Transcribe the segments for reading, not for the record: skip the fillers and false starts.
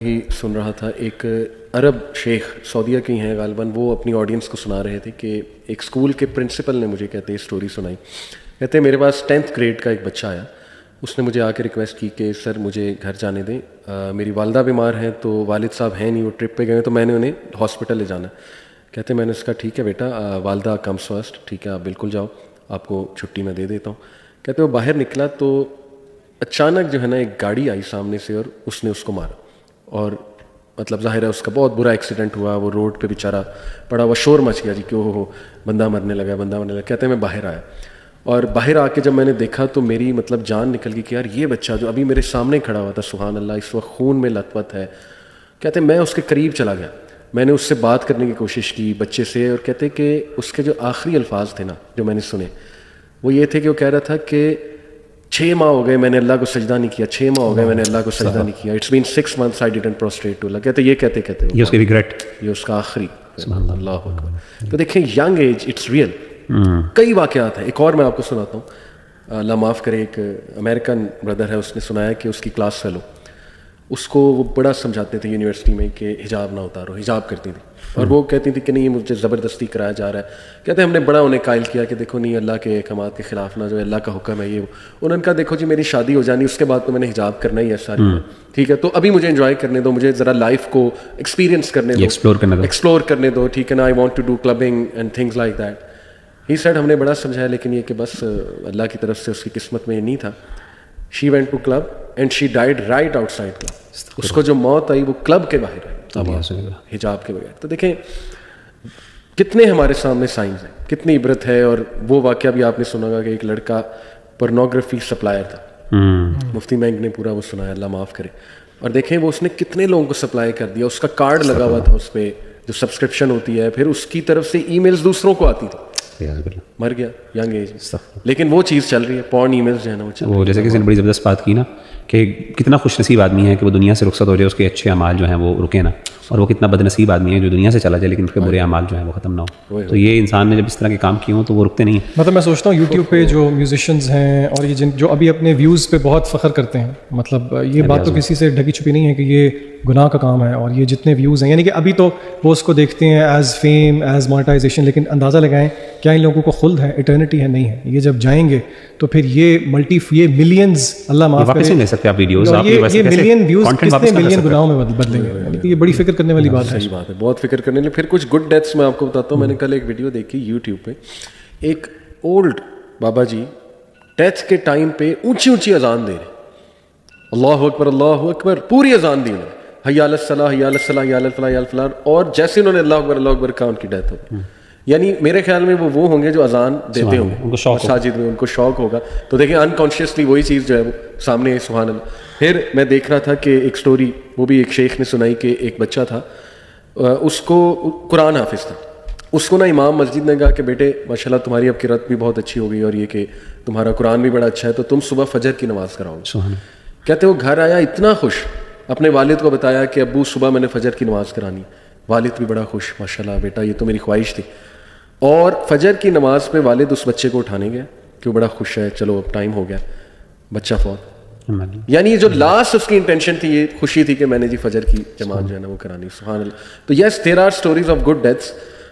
ہی سن رہا تھا، ایک عرب شیخ سعودیہ کی ہیں غالباً، وہ اپنی آڈینس کو سنا رہے تھے کہ ایک اسکول کے پرنسپل نے مجھے کہتے اسٹوری سنائی. کہتے میرے پاس 10th گریڈ کا ایک بچہ آیا، اس نے مجھے آ کے ریکویسٹ کی کہ سر مجھے گھر جانے دیں، میری والدہ بیمار ہیں تو والد صاحب ہیں نہیں، وہ ٹرپ پہ گئے ہیں تو میں نے انہیں ہاسپٹل لے جانا ہے. کہتے میں نے اس کا ٹھیک ہے بیٹا، والدہ کمس فرسٹ، ٹھیک ہے آپ بالکل جاؤ، آپ کو چھٹی میں دے دیتا ہوں. کہتے وہ باہر نکلا تو اچانک جو ہے نا ایک گاڑی آئی سامنے سے اور اس نے اس کو مارا، اور مطلب ظاہر ہے اس کا بہت برا ایکسیڈنٹ ہوا، وہ روڈ پہ بیچارہ پڑا ہوا، شور مچ گیا جی کہ ہو بندہ مرنے لگا، بندہ مرنے لگا. کہتے ہیں میں باہر آیا اور باہر آ کے جب میں نے دیکھا تو میری مطلب جان نکل گئی کہ یار یہ بچہ جو ابھی میرے سامنے کھڑا ہوا تھا سبحان اللہ اس وقت خون میں لت پت ہے. کہتے میں اس کے قریب چلا گیا، میں نے اس سے بات کرنے کی کوشش کی بچے سے، اور کہتے کہ اس کے جو آخری الفاظ تھے نا جو میں نے سنے وہ یہ تھے کہ وہ کہہ رہا تھا کہ 6 ماہ ہو گئے میں نے اللہ کو سجدہ نہیں کیا، 6 ماہ ہو گئے میں نے اللہ کو سجدہ نہیں کیا، it's been 6 months I didn't prostrate to Allah. کہتے یہ کہتے یہ اس کے ریگریٹ، یہ اس کا آخری. اللہ اکبر. تو دیکھیں ینگ ایج اٹس ریئل. کئی واقعات ہیں. ایک اور میں آپ کو سناتا ہوں، اللہ معاف کرے، ایک امریکن بردر ہے، اس نے سنایا کہ اس کی کلاس فیلو، اس کو وہ بڑا سمجھاتے تھے یونیورسٹی میں کہ حجاب نہ اتارو، حجاب کرتی تھی، اور وہ کہتی تھی کہ نہیں مجھے زبردستی کرایا جا رہا ہے. کہتے ہیں ہم نے بڑا انہیں قائل کیا کہ دیکھو نہیں اللہ کے احکامات کے خلاف نہ جو اللہ کا حکم ہے یہ. انہوں نے کہا دیکھو جی میری شادی ہو جانی، اس کے بعد تو میں نے حجاب کرنا ہی ہے ساری، ٹھیک ہے تو ابھی مجھے انجوائے کرنے دو، مجھے ذرا لائف کو ایکسپیرینس کرنے دو، ایکسپلور کرنے دو، ٹھیک ہے نا. I want to do clubbing and things like that. He said ہم نے بڑا سمجھایا لیکن یہ کہ بس اللہ کی طرف سے اس کی قسمت میں یہ نہیں تھا. She went to club and she died right outside club. اس کو جو موت آئی وہ کلب کے باہر آئی حجاب کے بغیر. تو دیکھیں کتنے ہمارے سامنے سائنس ہیں، کتنی عبرت ہے. اور وہ واقعہ بھی آپ نے سنا ہوگا کہ ایک لڑکا پورنوگرافی سپلائر تھا، مفتی مینگ نے پورا وہ سنایا اللہ معاف کرے. اور دیکھیں وہ اس نے کتنے لوگوں کو سپلائی کر دیا، اس کا کارڈ لگا ہوا تھا اس پہ جو سبسکرپشن ہوتی ہے، پھر اس کی طرف سے ای میلز دوسروں کو آتی تھی. مر گیا ینگ ایج. لیکن وہ چیز چل رہی ہے، پورن ای میلز جو ہے نا وہ جیسے کسی نے بڑی زبردست بات کی نا کہ کتنا خوش نصیب آدمی ہے کہ وہ دنیا سے رخصت ہو جائے، اس کے اچھے اعمال جو ہیں وہ رکے نا، اور وہ کتنا بد نصیب آدمی ہے جو دنیا سے چلا جائے لیکن اس کے برے اعمال جو ہیں وہ ختم نہ ہو. تو یہ انسان نے جب اس طرح کے کام کیے ہوں تو وہ رکتے نہیں ہیں. مطلب میں سوچتا ہوں یوٹیوب پہ جو میوزیشینز ہیں اور یہ جو ابھی اپنے ویوز پہ بہت فخر کرتے ہیں، مطلب یہ بات تو کسی سے ڈھکی چھپی نہیں ہے کہ یہ گناہ کا کام ہے، اور یہ جتنے ویوز ہیں یعنی کہ ابھی تو وہ اس کو دیکھتے ہیں ایز فیم، ایز مونیٹائزیشن، لیکن اندازہ لگائیں کیا ان لوگوں کو خلد ہے، ایٹرنٹی ہے؟ نہیں ہے. یہ جب جائیں گے تو پھر یہ ملینز اللہ معاف کرے، یہ ملین ویوز کتنے ملین گناہوں میں بدلیں گے. یعنی کہ یہ بڑی فکر کرنے والی بات ہے. صحیح بات ہے، بہت فکر کرنے. پھر کچھ گڈ ڈیتھس میں آپ کو بتاتا ہوں. میں نے کل ایک ویڈیو دیکھی یوٹیوب پہ، ایک اولڈ بابا جی ڈیتھ کے ٹائم پہ اونچی اونچی اذان دے رہے، اللہ اکبر اللہ اکبر، پوری اذان دی انہوں نے، حی علی الصلاۃ حی علی الصلاۃ حی علی الفلاح حی علی الفلاح، اور جیسے انہوں نے اللہ اکبر کہا ان کی ڈیتھ ہو گئی. یعنی میرے خیال میں وہ ہوں گے جو اذان دیتے ہوں گے مساجد میں، ان کو شوق ہوگا. تو دیکھیں انکانشیسلی وہی چیز جو ہے وہ سامنے ہے، سبحان اللہ. پھر میں دیکھ رہا تھا کہ ایک سٹوری وہ بھی ایک شیخ نے سنائی کہ ایک بچہ تھا، اس کو قرآن حافظ تھا. اس کو نا امام مسجد نے کہا کہ بیٹے ماشاء اللہ تمہاری اب قرأت بھی بہت اچھی ہو گئی اور یہ کہ تمہارا قرآن بھی بڑا اچھا ہے، تو تم صبح فجر کی نماز کراؤ گے. کہتے وہ گھر آیا اتنا خوش، اپنے والد کو بتایا کہ ابو صبح میں نے فجر کی نماز کرانی. والد بھی بڑا خوش، ماشاء اللہ بیٹا یہ تو میری خواہش تھی. اور فجر کی نماز پہ والد اس بچے کو اٹھانے گیا کہ وہ بڑا خوش ہے، چلو اب ٹائم ہو گیا، بچہ فوت. یعنی جو لاسٹ اس کی انٹینشن تھی یہ خوشی تھی کہ میں نے جی فجر کی جماعت جو ہے نا وہ کرانی. سبحان اللہ. تو yes there are stories of good deaths.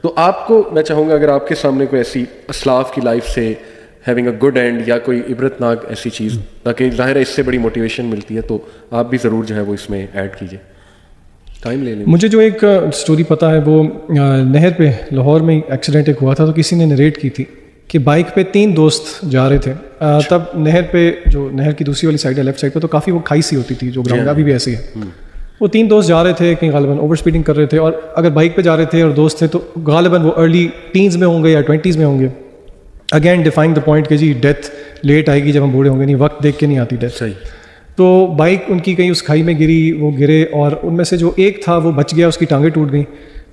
تو آپ کو میں چاہوں گا اگر آپ کے سامنے کوئی ایسی اسلاف کی لائف سے ہیونگ اے گڈ اینڈ یا کوئی عبرت ناک ایسی چیز، تاکہ ظاہر ہے اس سے بڑی موٹیویشن ملتی ہے، تو آپ بھی ضرور جو ہے وہ اس میں ایڈ کیجیے. ٹائم لے لیں. مجھے جو ایک اسٹوری پتہ ہے وہ نہر پہ لاہور میں ایکسیڈنٹ ایک ہوا تھا، تو کسی نے نریٹ کی تھی کہ بائک پہ 3 دوست جا رہے تھے. تب نہر پہ جو نہر کی دوسری والی سائڈ ہے لیفٹ سائڈ پہ تو کافی وہ کھائی سی ہوتی تھی جو گراؤنڈ ابھی بھی ایسی ہے. وہ 3 دوست جا رہے تھے، کہیں غالباً اوور اسپیڈنگ کر رہے تھے، اور اگر بائک پہ جا رہے تھے اور دوست تھے تو غالباً وہ ارلی ٹینز میں ہوں گے یا 20s میں ہوں گے. اگین ڈیفائنگ دا پوائنٹ کہ جی ڈیتھ لیٹ آئے گی جب ہم بوڑھے ہوں گے، نہیں وقت دیکھ کے نہیں آتی ڈیتھ. صحیح. تو بائک ان کی کہیں اس کھائی میں گری، وہ گرے، اور ان میں سے جو ایک تھا وہ بچ گیا، اس کی ٹانگیں ٹوٹ گئیں،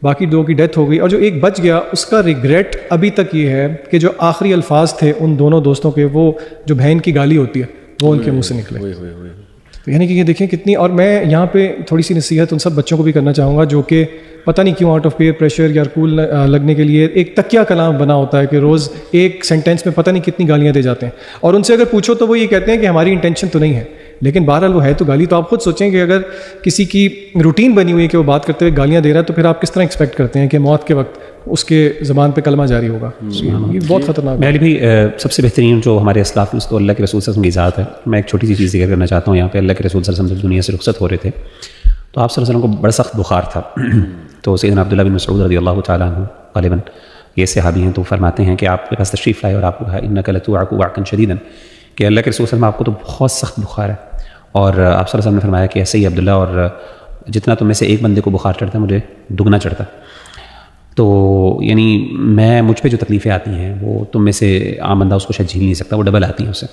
باقی 2 کی ڈیتھ ہو گئی. اور جو ایک بچ گیا اس کا ریگریٹ ابھی تک یہ ہے کہ جو آخری الفاظ تھے ان دونوں دوستوں کے، وہ جو بہن کی گالی ہوتی ہے وہ ان کے منہ سے نکلے. یعنی کہ یہ دیکھیں کتنی. اور میں یہاں پہ تھوڑی سی نصیحت ان سب بچوں کو بھی کرنا چاہوں گا جو کہ پتہ نہیں کیوں آؤٹ آف پیئر پریشر یا کول لگنے کے لیے ایک تکیہ کلام بنا ہوتا ہے کہ روز ایک سینٹینس میں پتہ نہیں کتنی گالیاں دے جاتے ہیں. اور ان سے اگر پوچھو تو وہ یہ کہتے ہیں کہ ہماری انٹینشن تو نہیں ہے، لیکن بہرحال وہ ہے تو گالی. تو آپ خود سوچیں کہ اگر کسی کی روٹین بنی ہوئی ہے کہ وہ بات کرتے ہوئے گالیاں دے رہا ہے تو پھر آپ کس طرح ایکسپیکٹ کرتے ہیں کہ موت کے وقت اس کے زبان پہ کلمہ جاری ہوگا. یہ بہت خطرناک ہے. بھی سب سے بہترین جو ہمارے اسلاف میں تو اللہ کے رسول صلی اللہ علیہ وسلم کی ذات ہے. میں ایک چھوٹی سی چیز ذکر کرنا چاہتا ہوں یہاں پہ. اللہ کے رسول صلی اللہ علیہ وسلم دنیا سے رخصت ہو رہے تھے تو آپ صلی اللہ علیہ وسلم کو بڑا سخت بخار تھا. تو سیدنا عبداللہ بن مسعود رضی اللہ تعالیٰ عنہ غالباً یہ صحابی ہیں تو فرماتے ہیں کہ آپ کے پاس تشریف لائے اور آپ کو کہا انک لتوعک وعکا شدیدا کہ اللہ کے رسول صلی اللہ علیہ وسلم آپ کو تو بہت سخت بخار ہے. اور آپ صلی اللہ علیہ وسلم نے فرمایا کہ ایسے ہی عبداللہ اور جتنا تم میں سے ایک بندے کو بخار چڑھتا ہے مجھے دگنا چڑھتا. تو یعنی مجھ پہ جو تکلیفیں آتی ہیں وہ تم میں سے عام بندہ اس کو شاید جھیل نہیں سکتا, وہ ڈبل آتی ہیں اس سے.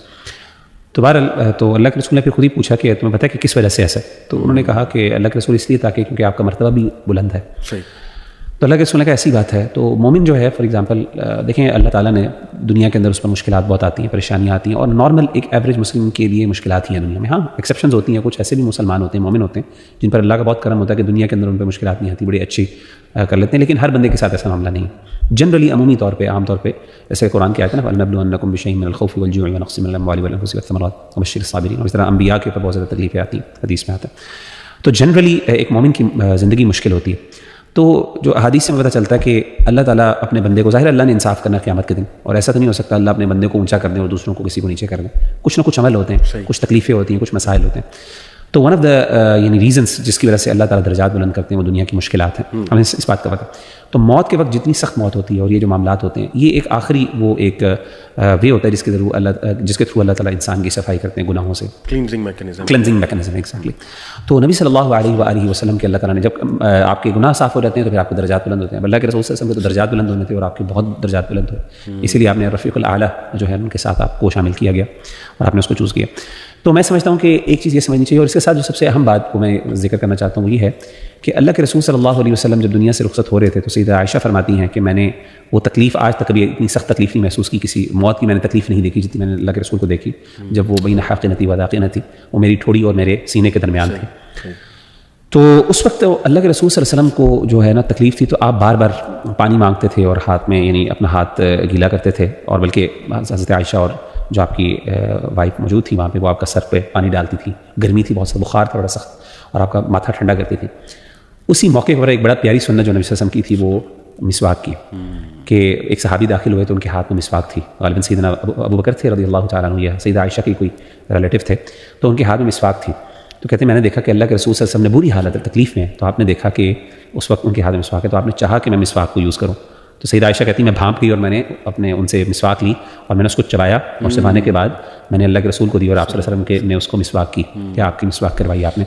تو بہرحال تو اللہ کے رسول نے پھر خود ہی پوچھا کہ تمہیں پتہ ہے کہ کس وجہ سے ایسا ہے؟ تو انہوں نے کہا کہ اللہ کے رسول اس لیے تاکہ کیونکہ آپ کا مرتبہ بھی بلند ہے. صحیح. تو اللہ کے رسول نے کہا ایسی بات ہے. تو مومن جو ہے فار ایگزامپل دیکھیں اللہ تعالیٰ نے دنیا کے اندر اس پر مشکلات بہت آتی ہیں, پریشانیاں آتی ہیں, اور نارمل ایک ایوریج مسلم کے لیے مشکلات ہی ہیں دنیا میں. ہاں ایکسیپشنز ہوتی ہیں, کچھ ایسے بھی مسلمان ہوتے ہیں, مومن ہوتے ہیں جن پر اللہ کا بہت کرم ہوتا ہے کہ دنیا کے اندر ان پہ مشکلات نہیں آتی, بڑی اچھی کر لیتے ہیں. لیکن ہر بندے کے ساتھ ایسا معاملہ نہیں. جنرلی عمومی طور پہ عام طور پہ جیسے قرآن کی آیت ہے نا فَلْنَبْلُوَنَّكُمْ بِشَيْءٍ مِّنَ الْخَوْفِ وَالْجُوعِ وَنَقْصٍ مِّنَ الْأَمْوَالِ وَالْأَنفُسِ وَالثَّمَرَاتِ وَبَشِّرِ الصَّابِرِينَ. اور اس طرح انبیاء کے اوپر بہت زیادہ تکلیفیں آتی ہیں, حدیث میں آتا ہے. تو جنرلی ایک مومن کی زندگی مشکل ہوتی ہے. تو جو احادیث سے پتہ چلتا ہے کہ اللہ تعالیٰ اپنے بندے کو, ظاہر اللہ نے انصاف کرنا قیامت کے دن, اور ایسا تو نہیں ہو سکتا اللہ اپنے بندے کو اونچا کر دیں اور دوسروں کو کسی کو نیچے کر دیں. کچھ نہ کچھ عمل ہوتے ہیں, کچھ تکلیفیں ہوتی ہیں, کچھ مسائل ہوتے ہیں. تو ون آف دا یعنی ریزنس جس کی وجہ سے اللہ تعالیٰ درجات بلند کرتے ہیں وہ دنیا کی مشکلات ہیں. ہمیں اس بات کا پتہ. تو موت کے وقت جتنی سخت موت ہوتی ہے اور یہ جو معاملات ہوتے ہیں یہ ایک آخری وہ ایک وے ہوتا ہے جس کے تھرو اللہ تعالیٰ انسان کی صفائی کرتے ہیں گناہوں سے. Cleansing mechanism exactly. تو نبی صلی اللہ علیہ وآلہ وسلم کے اللہ تعالیٰ نے جب آپ کے گناہ صاف ہو جاتے ہیں تو پھر آپ کے درجات بلند ہوتے ہیں. اللہ کے رسول صلی اللہ علیہ وسلم کے تو درجات بلند ہونے تھے اور آپ کے بہت درجات بلند ہوئے, اسی لیے آپ نے رفیق الاعلیٰ جو ہے ان کے ساتھ آپ کو شامل کیا گیا اور آپ نے اس کو چوز کیا. تو میں سمجھتا ہوں کہ ایک چیز یہ سمجھنی چاہیے, اور اس کے ساتھ جو سب سے اہم بات کو میں ذکر کرنا چاہتا ہوں وہ یہ ہے کہ اللہ کے رسول صلی اللہ علیہ وسلم جب دنیا سے رخصت ہو رہے تھے تو سیدہ عائشہ فرماتی ہیں کہ میں نے وہ تکلیف آج تک کبھی اتنی سخت تکلیف نہیں محسوس کی, کسی موت کی میں نے تکلیف نہیں دیکھی جتنی میں نے اللہ کے رسول کو دیکھی جب وہ بین حاقنتی و داقنہ تھی, وہ میری ٹھوڑی اور میرے سینے کے درمیان تھی. تو اس وقت اللہ کے رسول صلی اللہ علیہ وسلم کو جو ہے نا تکلیف تھی, تو آپ بار بار پانی مانگتے تھے اور ہاتھ میں یعنی اپنا ہاتھ گیلا کرتے تھے, اور بلکہ حضرت عائشہ اور جو آپ کی وائف موجود تھی وہاں پہ وہ آپ کا سر پہ پانی ڈالتی تھی, گرمی تھی بہت سا, بخار تھا بڑا سخت, اور آپ کا ماتھا ٹھنڈا کرتی تھی. اسی موقع پر ایک بڑا پیاری سنت جو نبی صلی اللہ علیہ وسلم کی تھی وہ مسواک کی, کہ ایک صحابی داخل ہوئے تو ان کے ہاتھ میں مسواک تھی, غالباً سیدنا ابو بکر تھے رضی اللہ تعالیٰ عنہ یا سیدہ عائشہ کی کوئی ریلیٹو تھے, تو ان کے ہاتھ میں مسواک تھی. تو کہتے ہیں میں نے دیکھا کہ اللہ کے رسول صلی اللہ علیہ وسلم نے بری حالت ہے, تکلیف میں, تو آپ نے دیکھا کہ اس وقت ان کے ہاتھ میں مسواک ہے, تو آپ نے چاہا کہ میں مسواک کو یوز کروں. تو سیدہ عائشہ کہتی میں بھانپ گئی اور میں نے ان سے مسواک لی اور میں نے اس کو چبایا, اور چبانے کے بعد میں نے اللہ کے رسول کو دی اور آپ صلی اللہ علیہ وسلم نے اس کو مسواک کی کہ آپ کی مسواک کروائی آپ نے.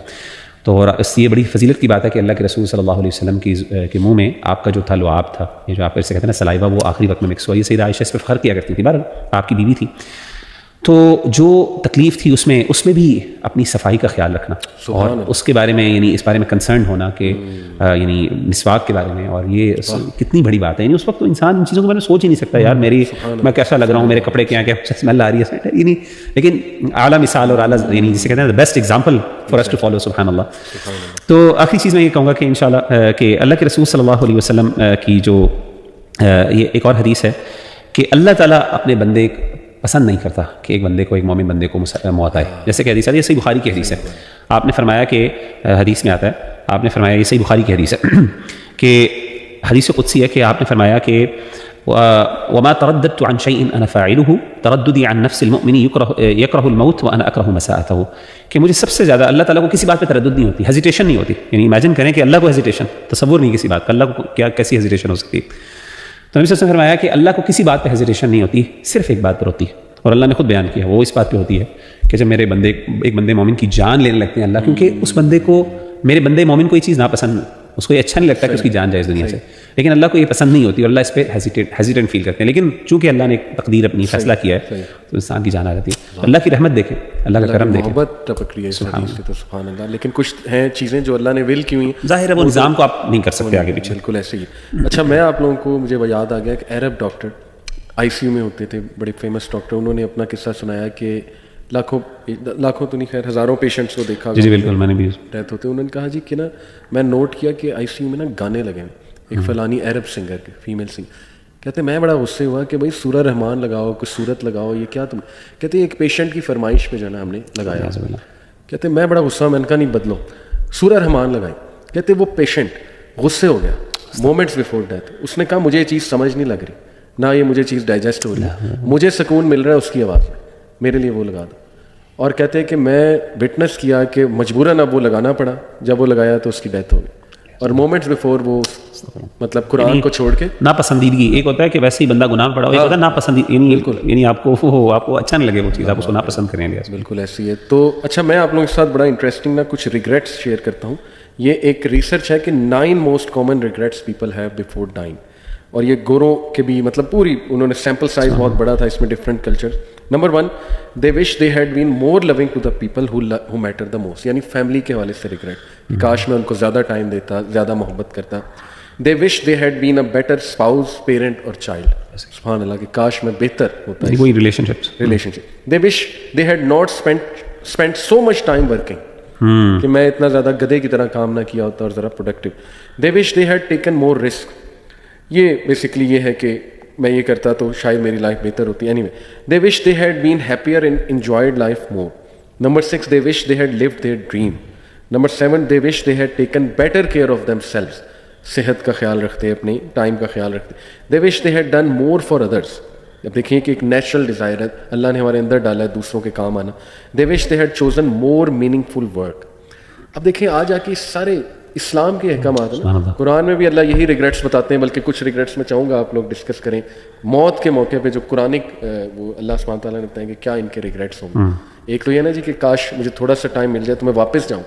تو اس یہ بڑی فضیلت کی بات ہے کہ اللہ کے رسول صلی اللہ علیہ وسلم کے منہ میں آپ کا جو تھا لعاب تھا, یہ جو آپ اسے کہتے ہیں نا سلائیوا, وہ آخری وقت میں مکس ہوا. یہ سیدہ عائشہ اس پہ فخر کیا کرتی تھی, بہرحال آپ کی بیوی تھی. تو جو تکلیف تھی اس میں بھی اپنی صفائی کا خیال رکھنا اور اس کے بارے میں یعنی اس بارے میں کنسرن ہونا کہ یعنی مسواک کے بارے میں, اور یہ کتنی بڑی بات ہے. یعنی اس وقت تو انسان ان چیزوں کے بارے میں سوچ ہی نہیں سکتا, یار میں کیسا لگ رہا ہوں, میرے کپڑے کیا اسمیل آ رہی ہے, یعنی لیکن اعلیٰ مثال اور اعلیٰ یعنی جسے کہتے ہیں best example for us to follow, سبحان اللہ. تو آخری چیز میں یہ کہوں گا کہ انشاءاللہ کہ اللہ کے رسول صلی اللہ علیہ وسلم کی جو یہ ایک اور حدیث ہے کہ اللہ تعالیٰ اپنے بندے پسند نہیں کرتا کہ ایک بندے کو, ایک مومن بندے کو موت آئے. جیسے کہ حدیث ہے, یہ صحیح بخاری کی حدیث ہے. آپ نے فرمایا کہ حدیث میں آتا ہے, آپ نے فرمایا, یہ صحیح بخاری کی حدیث ہے کہ حدیث قدسی ہے کہ آپ نے فرمایا کہ وما ترددت عن شيء انا فاعله ترددي عن نفس المؤمن يكره الموت وانا اكره مساءته. کہ مجھے سب سے زیادہ اللہ تعالیٰ کو کسی بات پہ تردد نہیں ہوتی, ہیزیٹیشن نہیں ہوتی. یعنی امیجن کریں کہ اللہ کو ہیزیٹیشن, تصور نہیں کسی بات کا, اللہ کو کیسی ہیزیٹیشن ہو سکتی ہے. تو نبی صلی اللہ علیہ وسلم نے فرمایا کہ اللہ کو کسی بات پہ ہیزیٹیشن نہیں ہوتی, صرف ایک بات پر ہوتی ہے, اور اللہ نے خود بیان کیا وہ اس بات پہ ہوتی ہے کہ جب میرے بندے ایک بندے مومن کی جان لینے لگتے ہیں اللہ, کیونکہ اس بندے کو, میرے بندے مومن کو یہ چیز ناپسند, اس کو یہ اچھا نہیں لگتا کہ اس کی جان جائے اس دنیا سے, لیکن اللہ کو یہ پسند نہیں ہوتی اور اللہ اس پہ ہیزیٹنٹ فیل کرتے ہیں. لیکن چونکہ اللہ نے ایک تقدیر اپنی فیصلہ کیا ہے تو انسان کی جان آ جاتی ہے. اللہ کی رحمت دیکھیں, اللہ کا کرم دیکھیں, محبت ٹپک رہی ہے اس حدیث سے, تو سبحان اللہ. لیکن کچھ ہیں چیزیں جو اللہ نے ول کی ہوئی ہیں, ظاہر ہے وہ نظام کو آپ نہیں کر سکتے آگے پیچھے. بالکل ایسے ہی. اچھا, میں آپ لوگوں کو, مجھے یاد آ گیا کہ عرب ڈاکٹر آئی سی یو میں ہوتے تھے, بڑے فیمس ڈاکٹر, انہوں نے اپنا قصہ سنایا کہ لاکھوں تو نہیں خیر ہزاروں پیشنٹس کو دیکھا. جی بالکل, میں نے بھی ڈیتھ ہوتے. انہوں نے کہا جی کہ نا میں نوٹ کیا کہ آئی سی یو میں نا گانے لگے ہیں, ایک فلانی عرب سنگر کے, فیمیل سنگر. کہتے میں بڑا غصے ہوا کہ بھائی سورہ رحمان لگاؤ, کچھ صورت لگاؤ, یہ کیا تم. کہتے ایک پیشنٹ کی فرمائش پہ جو ہے نا ہم نے لگایا. کہتے میں بڑا غصہ میں نے کہا نہیں بدلو, سورہ رحمان لگائی. کہتے وہ پیشنٹ غصے ہو گیا مومنٹس بیفور ڈیتھ, اس نے کہا مجھے یہ چیز سمجھ نہیں لگ رہی, نہ یہ مجھے چیز ڈائجسٹ ہو رہی ہے, مجھے سکون مل رہا ہے اس کی آواز میں, میرے لیے وہ لگا دو. اور کہتے ہیں کہ میں وٹنس کیا کہ مجبوراً اب وہ لگانا پڑا, جب وہ لگایا تو اس کی ڈیتھ ہو گئی. اور مومنٹس بیفور وہ مطلب قرآن کو چھوڑ کے ناپسندیدگی, ایک ہوتا ہے کہ ویسے ہی بندہ گناہ پڑا ہو, ایک ہوتا ہے ناپسندیدگی, یعنی آپ کو اچھا نہیں لگے وہ چیز, آپ اس کو ناپسند کریں گے. بالکل ایسی ہے. تو اچھا میں آپ لوگوں کے ساتھ بڑا انٹرسٹنگ نا کچھ ریگریٹس شیئر کرتا ہوں. یہ ایک ریسرچ ہے کہ 9 most common regrets people have before dying, اور یہ گوروں کے بھی مطلب پوری انہوں نے سیمپل سائز بہت بڑا تھا اس میں different culture. Number 1, they wish they had been more loving to the people who matter the most, یعنی فیملی کے حوالے سے ریگریٹ, کاش میں ان کو زیادہ ٹائم دیتا, زیادہ محبت کرتا. They wish they had been a better spouse, parent اور چائلڈ. سبحان اللہ کہ کاش میں بہتر ہوتا ہے کوئی relationship. They wish they had not spend so much time working, کہ میں اتنا زیادہ گدھے کی طرح کام نہ کیا ہوتا اور ذرا productive. They wish they had taken more risk, یہ بیسکلی یہ ہے کہ میں یہ کرتا تو شاید میری لائف بہتر ہوتی. Anyway they wish they had been happier and enjoyed life more. Number 6, they wish they had lived their dream. Number 7, they wish they had taken better care of themselves, صحت کا خیال رکھتے, اپنی time کا خیال رکھتے. They wish they had done more for others. اب دیکھیں کہ ایک نیچرل ڈیزائر ہے اللہ نے ہمارے اندر ڈالا ہے دوسروں کے کام آنا. They wish they had chosen more meaningful work. اب دیکھیں آج آ کے سارے اسلام کے احکامات ہیں نا, قرآن میں بھی اللہ یہی ریگریٹس بتاتے ہیں, بلکہ کچھ ریگریٹس میں چاہوں گا آپ لوگ ڈسکس کریں موت کے موقع پہ جو قرآنک وہ اللہ سبحانہ تعالیٰ نے بتائیں کہ کیا ان کے ریگریٹس ہوں گے. ایک تو یہ نا جی کہ کاش مجھے تھوڑا سا ٹائم مل جائے تو میں واپس جاؤں.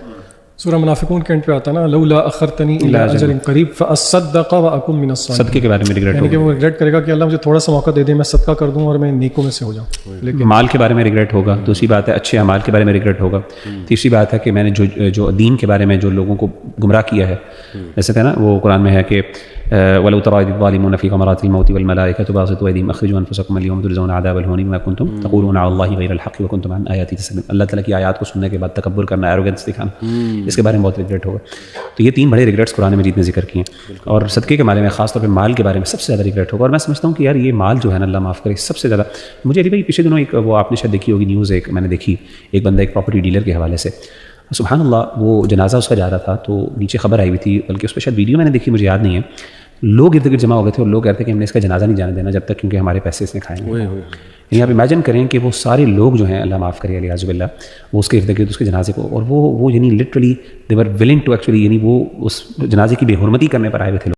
سورہ منافقون کے اینڈ پہ آتا نا لولا اخرتنی الی اجل قریب فاصدق واکن من الصالحین, صدقے کے بارے میں ریگریٹ یعنی کہ وہ ریگریٹ کرے گا کہ اللہ مجھے تھوڑا سا موقع دے دے, میں صدقہ کر دوں اور میں نیکوں میں سے ہو جاؤں. لیکن مال کے بارے میں ریگریٹ ہوگا. دوسری بات ہے اچھے اعمال کے بارے میں ریگریٹ ہوگا. تیسری بات ہے کہ میں نے جو دین کے بارے میں جو لوگوں کو گمراہ کیا ہے, جیسے تھا نا وہ قرآن میں ہے کہ ولو ترى الظالمون في غمرات الموت والملائكة باسطوا أيديهم أخرجوا أنفسكم اليوم تجزون عذاب الهون بما كنتم تقولون على الله غير الحق وكنتم عن آياته تستكبرون. اللہ تعالیٰ کی آیات کو سننے کے بعد تکبر کرنا, ایروگنس دکھانا, اس کے بارے میں بہت ریگریٹ ہوگا. تو یہ 3 بڑے ریگریٹس قرآن مجید نے ذکر کیے ہیں. اور صدقے کے بارے میں خاص طور پہ مال کے بارے میں سب سے زیادہ ریگریٹ ہوگا. اور میں سمجھتا ہوں کہ یار یہ مال جو ہے نا اللہ معاف کرے سب سے زیادہ مجھے علی بھائی پچھلے دنوں ایک وہ آپ نے شاید دیکھی ہوگی نیوز, ایک میں نے دیکھی, ایک بندہ ایک پراپرٹی ڈیلر کے حوالے سے, سبحان اللہ وہ جنازہ اس کا جا رہا تھا تو نیچے خبر آئی ہوئی تھی, بلکہ اس پہ شاید ویڈیو میں نے دیکھی مجھے یاد نہیں ہے, لوگ ارد گرد جمع ہو گئے تھے اور لوگ کہتے ہیں کہ ہم نے اس کا جنازہ نہیں جانے دینا جب تک کیونکہ ہمارے پیسے اس نے کھائے ہیں. یعنی آپ امیجن کریں کہ وہ سارے لوگ جو ہیں اللہ معاف کرے علیہ باللہ وہ اس کے ارد گرد اس کے جنازے کو, اور وہ یعنی literally they were willing to actually یعنی وہ اس جنازے کی بے حرمتی کرنے پر آئے ہوئے تھے.